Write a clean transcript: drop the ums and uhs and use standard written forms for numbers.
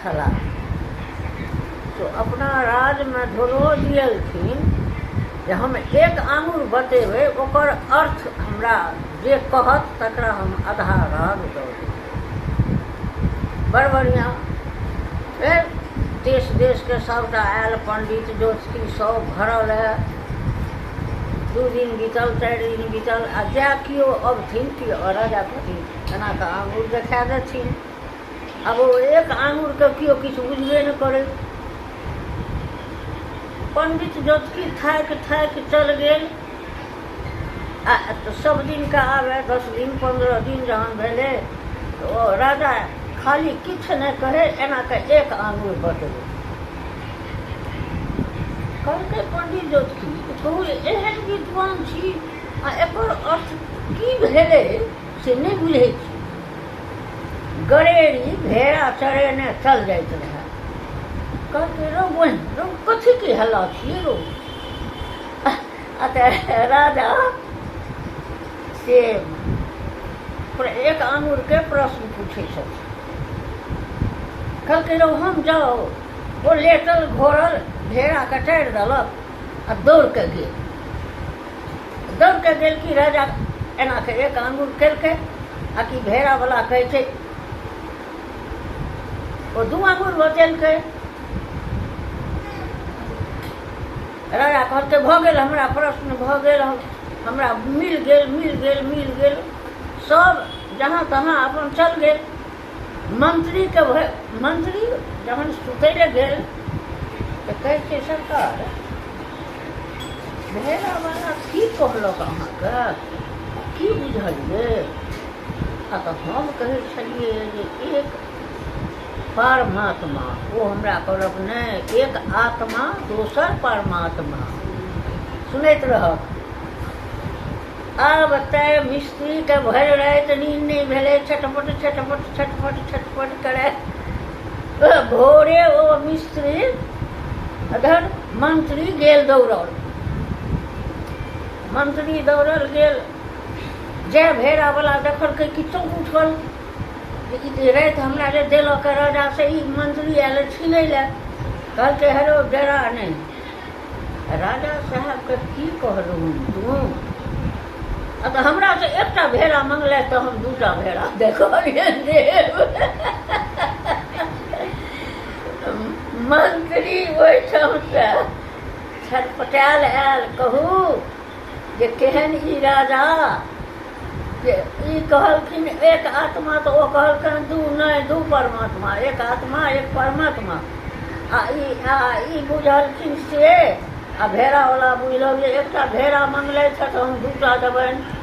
छला तो अपना राज में धोलो दियलखिन जे हम एक आंगुर बतेबै ओकर अर्थ हमरा जे कहत तकरा हम आधा राग दऽ देब। बड़ बढ़िआँ। फेर देश देश के सबटा आयल पंडित ज्योतिषी सब भरल है। 2 दिन बीतल 4 दिन बीतल आ जा किओ अबथिन कि राजा कथी एना कऽ आंगुर देखा देथिन। अब वो एक आंगुर के किओ किछु बुझबे न करे। पंडित ज्योतिषी थाकि थाकि चल गेल आ तो सब दिन का आवे 10 दिन 15 दिन जहन भेले तो राजा खाली किछु नहीं कहे एना के एक आंगुर बतेबै। कहलकै पंडित ज्योतिषी कहू एहन विद्वान छी आ एकर अर्थ की भेलै से नहीं बुझै छी। गड़ेरी भेड़ा चरेने चल जाइत रहे। कहलकै रो बहिन रो कथी के हल्ला छियै रो। राजा से एक आंगुर के प्रश्न पूछे छथिन। कहलकै रो हम जाओ वो लेटल घोरल भेड़ा कटारि देलक आ दौड़ के गेल कि राजा एना के एक आंगुर केलकै आ कि भेड़ा वाला कहै छै ओ 2 आंगुर बचेलकै। राजा कहलकै भऽ गेल हमरा प्रश्न भऽ गेल हमरा मिल गेल सब जहाँ तहाँ अपन चल गेल। मंत्री जहन सुतै लए गेल तो कहै छै सरकार भेड़ा वाला की कहलक अहाँके की बुझलियै। आ तऽ हम कहै छलियै जे एक परमात्मा वो हमरा कहलक नहीं एक आत्मा दोसर परमात्मा। सुनैत रहक। आब तय मिस्त्री के भरि राति नींद नहीं भेलै छटपट करे। भोरे ओ मिस्त्री अधर मंत्री गेल दौड़ल। मंत्री दौड़ल गेल जय भेड़ा वाला देखलकै कि चौक उठल जे राति हमरा जे देलक राजा से ई मंत्री आयल छीनै लए। कहलकै हेरो डेरा नहीं राजा साहब के की कहलहुँ तू तो हमरा से एकटा भेड़ा मंगले तो हम 2टा भेड़ा देखलियै देव। मंत्री ओहिठाम से छटपटायल आयल कहू जे केहन ई राजा जे ई कहलखिन एक आत्मा तो ओ कहलखिन 2 परमात्मा एक आत्मा एक परमात्मा आ ई बुझलखिन से आ भेड़ा वाला बुझल जे एकटा भेड़ा मंगले तो हम 2टा देबनि।